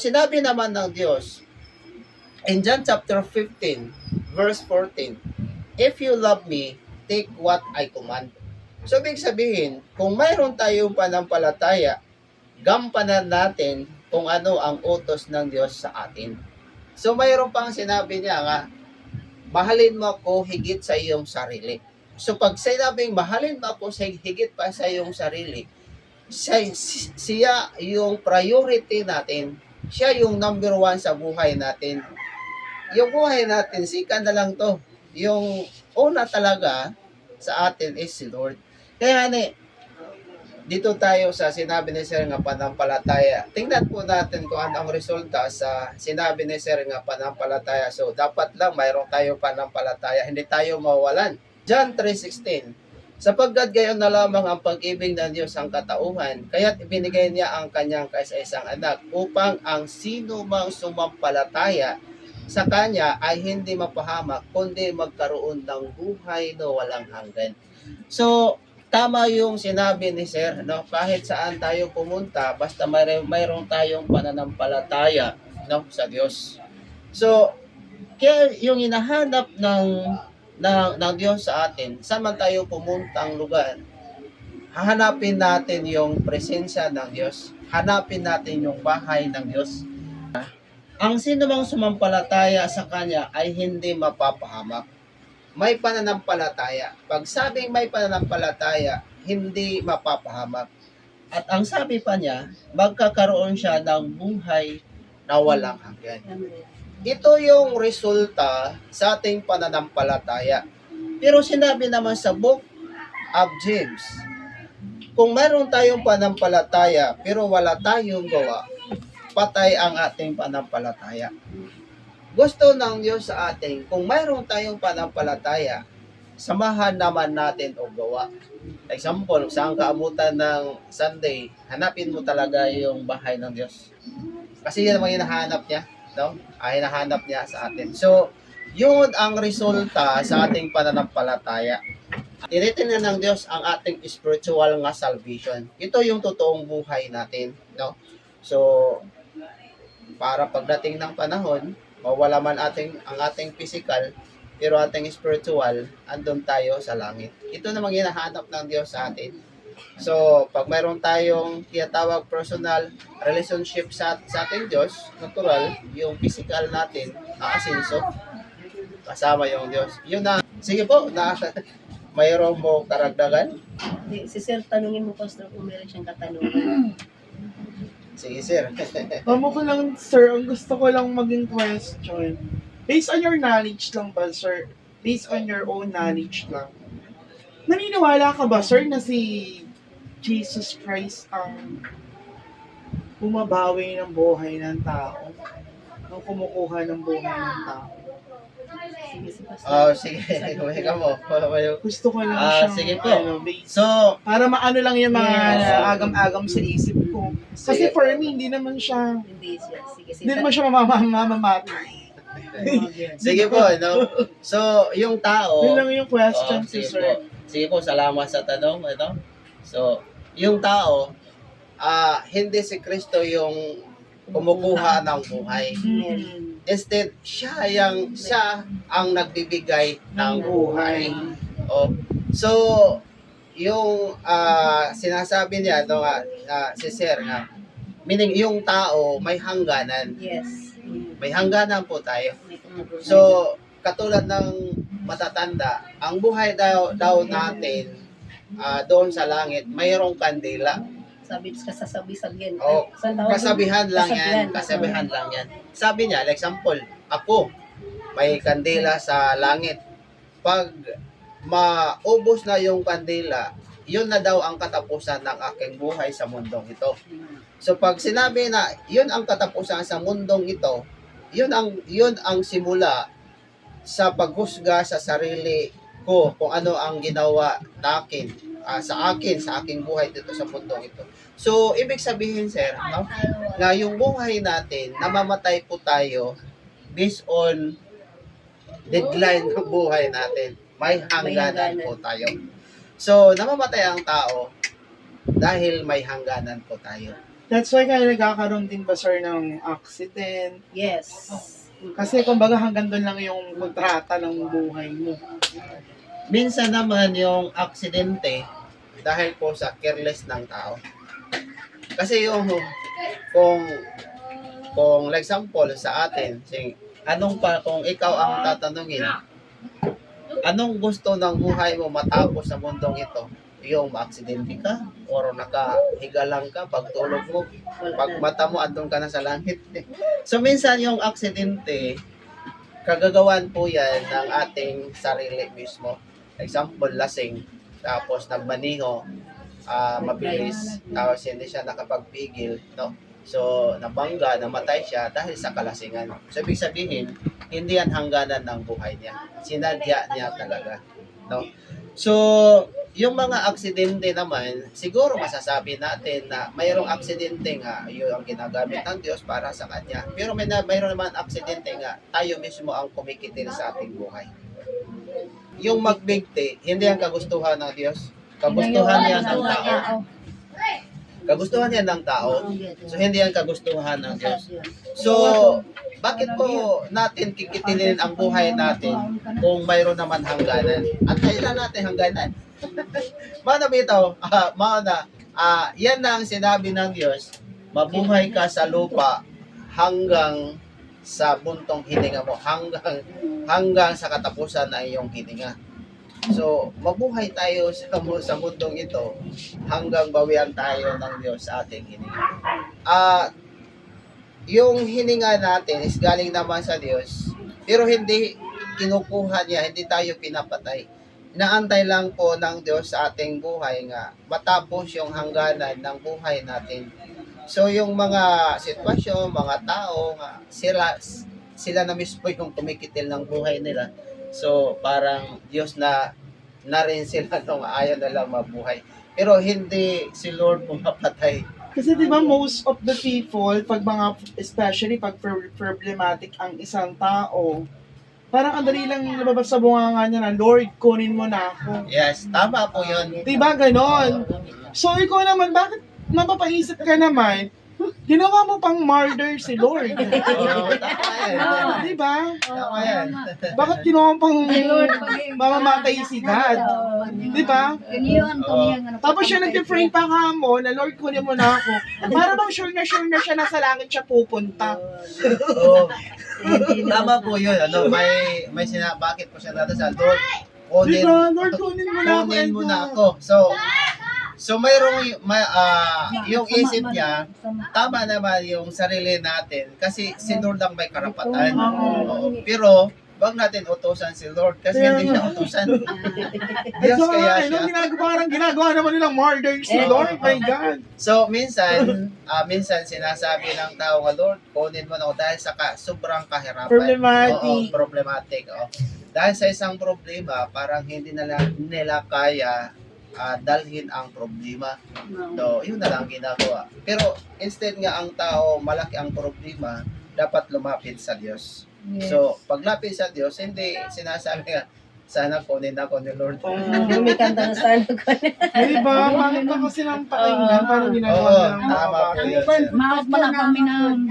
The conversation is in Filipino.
Sinabi naman ng Diyos in John chapter 15, verse 14, "If you love me, take what I command." So, ibig sabihin, kung mayroon tayong panampalataya, gampanan natin kung ano ang utos ng Diyos sa atin. So, mayroon pang sinabi niya nga, mahalin mo ako higit sa iyong sarili. So, pag sinabing mahalin mo ako higit pa sa iyong sarili, siya yung priority natin. Siya yung number one sa buhay natin. Yung buhay natin, sika na lang to. Yung una talaga sa atin is si Lord. Kaya dito tayo sa sinabi ni Sir nga panampalataya. Tingnan po natin kung ano ang resulta sa sinabi ni Sir nga panampalataya. So, dapat lang mayroon tayo panampalataya. Hindi tayo mawalan. John 3:16. Sapagkat gayon na lamang ang pag-ibig ng Diyos ang katauhan, kaya't ibinigay niya ang kanyang kaisa-isang anak upang ang sino mang sumampalataya sa kanya ay hindi mapahamak, kundi magkaroon ng buhay na walang hanggan. So, tama yung sinabi ni Sir, no? Kahit saan tayo pumunta, basta mayroon tayong pananampalataya, no, sa Diyos. So, kaya yung hinahanap ng Diyos sa atin, saan man tayo pumuntang lugar, hahanapin natin yung presensya ng Diyos. Hanapin natin yung bahay ng Diyos. Ang sino mang sumampalataya sa Kanya ay hindi mapapahamak. May pananampalataya. Pag sabing may pananampalataya, hindi mapapahamak. At ang sabi pa niya, magkakaroon siya ng buhay na walang hanggan. Ito yung resulta sa ating pananampalataya. Pero sinabi naman sa book of James, kung mayroon tayong pananampalataya pero wala tayong gawa, patay ang ating pananampalataya. Gusto ng Diyos sa atin, kung mayroon tayong pananampalataya, samahan naman natin o gawa. Example, saan ka abutan ng Sunday, hanapin mo talaga yung bahay ng Diyos. Kasi yan ang hinahanap niya, no? Ay hinahanap niya sa atin. So, yun ang resulta sa ating pananampalataya. Tinitingnan ng Diyos ang ating spiritual nga salvation. Ito yung totoong buhay natin, no? So, para pagdating ng panahon, mawala man ang ating physical, pero ating spiritual, andun tayo sa langit. Ito namang hinahanap ng Diyos sa atin. So, pag mayroon tayong tinatawag personal relationship sa ating Diyos, natural, yung physical natin, aasinso, kasama yung Diyos. Yun na, sige po, mayroon mo karagdagan? Si Sir, tanungin mo, Pastor, kung meron siyang katanungan. Sige, sir. Tama ko lang, sir, ang gusto ko lang maging question. Based on your knowledge lang ba, sir? Based on your own knowledge lang. Naniniwala ka ba, sir, na si Jesus Christ ang bumabawi ng buhay ng tao? Ang kumukuha ng buhay ng tao? Sige, si Pastor. Oh, sige. Huwag ka mo. Gusto ko lang siyang, sige po. base. So, Para maano lang yung mga Yes. agam-agam sa isip ko. Kasi Sige. for me, hindi naman siya, Hindi siya. Sige, hindi naman siya mamamati. sige po, no? So, yung tao, Yun lang yung question, si sige sir. po. Sige po, salamat sa tanong, ano? So, yung tao, hindi si Kristo yung kumukuha ng buhay. Instead, siya ang nagbibigay ng buhay. Oh. So, yung sinasabi niya si Sir nga, meaning yung tao may hangganan. Yes. May hangganan po tayo. May tumutulong. So, katulad ng matatanda, ang buhay daw natin doon sa langit, mayroong kandila. Kasasabi-sabihan. Oh, Saan tawag? kasabihan lang yan. Kasabihan. Kasabihan lang yan. Sabi niya, example, ako, may kandila sa langit. Pag maubos na yung kandila, yun na daw ang katapusan ng aking buhay sa mundong ito. So pag sinabi na yun ang katapusan sa mundong ito, yun ang simula sa paghusga sa sarili ko kung ano ang ginawa nakin sa aking buhay dito sa mundong ito. So ibig sabihin, sir, no, na yung buhay natin, namamatay po tayo based on deadline ng buhay natin. May hangganan po tayo. So namamatay ang tao dahil may hangganan po tayo. That's why kaya nagkakaroon din ba, sir, ng accident? Yes. Kasi kumbaga hanggang doon lang yung kontrata ng buhay mo. Minsan naman yung aksidente dahil po sa careless ng tao. Kasi yung kung like example sa atin, kung ikaw ang tatanungin, anong gusto ng buhay mo matapos sa mundong ito? Yung maaksidente ka or nakahiga lang ka pagtulog mo, pag mata mo andun ka na sa langit. So minsan yung aksidente kagagawan po yan ng ating sarili mismo. Example, lasing, tapos nagmaniho, mabilis, tapos hindi siya nakapagpigil, no? So, nabangga, namatay siya dahil sa kalasingan. So, ibig sabihin, hindi yan hangganan ng buhay niya. Sinadya niya talaga, no? So, yung mga aksidente naman, siguro masasabi natin na mayroong aksidente nga, yun ang ginagamit ng Diyos para sa Kanya. Pero mayroon naman aksidente nga, tayo mismo ang kumikitil sa ating buhay. Yung magbigti, hindi ang kagustuhan ng Diyos. Kagustuhan niya ng tao. Kagustuhan yan ng tao. So, hindi yan kagustuhan ng Diyos. So, bakit po natin kikitilin ang buhay natin kung mayroon naman hangganan? Antayin na natin hangganan. Mana bitaw, yan na ang sinabi ng Diyos, mabuhay ka sa lupa hanggang sa buntong hininga mo, hanggang sa katapusan na iyong hininga. So, mabuhay tayo sa mundong ito hanggang bawian tayo ng Diyos sa ating hininga. Yung hininga natin is galing naman sa Diyos, pero hindi kinukuha niya, hindi tayo pinapatay. Inaantay lang po ng Diyos sa ating buhay nga matapos yung hangganan ng buhay natin. So, yung mga sitwasyon, mga tao, sila na mismo yung kumikitil ng buhay nila. So, parang Diyos na rin sila nung ayaw na lang mabuhay. Pero hindi si Lord pumapatay. Kasi di ba most of the people, especially pag problematic ang isang tao, parang ang dali lang nababas sa bunganga niya na, Lord, kunin mo na ako. Yes, tama po yun. Di ba ganon? So ikaw naman, bakit mapapaisip ka naman, ginawa mo pang murder si Lord? Oo, tama yan. Di ba? Tama yan. Bakit ginawa mo pang mamamatay si God? Di ba? Tapos siya nag-pray pa ka mo na Lord, kunin mo na ako. Para bang sure na siya na sa langit siya pupunta. Oo. Tama po yun. Bakit po siya nadasal? Lord, Di ba? Lord, kunin mo na ako. kunin mo na ako. So mayroong yung isip niya, tama naman yung sarili natin kasi si Lord lang may karapatan. Oo. Pero wag natin utusan si Lord kasi hindi siya utusan. Diyos So, kaya siya. parang ginagawa naman nilang murder si Lord. My God. So minsan sinasabi ng tao nga, Lord, kunin mo na ako dahil sa sobrang kahirapan. Problematic. Oo, problematic. Oo. Dahil sa isang problema, parang hindi nila kaya dalhin ang problema. So, yun na lang ginagawa. Pero instead nga ang tao, malaki ang problema, dapat lumapit sa Diyos. So, paglapit sa Diyos, hindi sinasabi nga, sana kunin ako ni Lord. May kanta na sana ko. Di ba? Bakit ba kasi nang pakinggan? Parang ginagawa Oo, nilang tama po yun. Maot man kami ng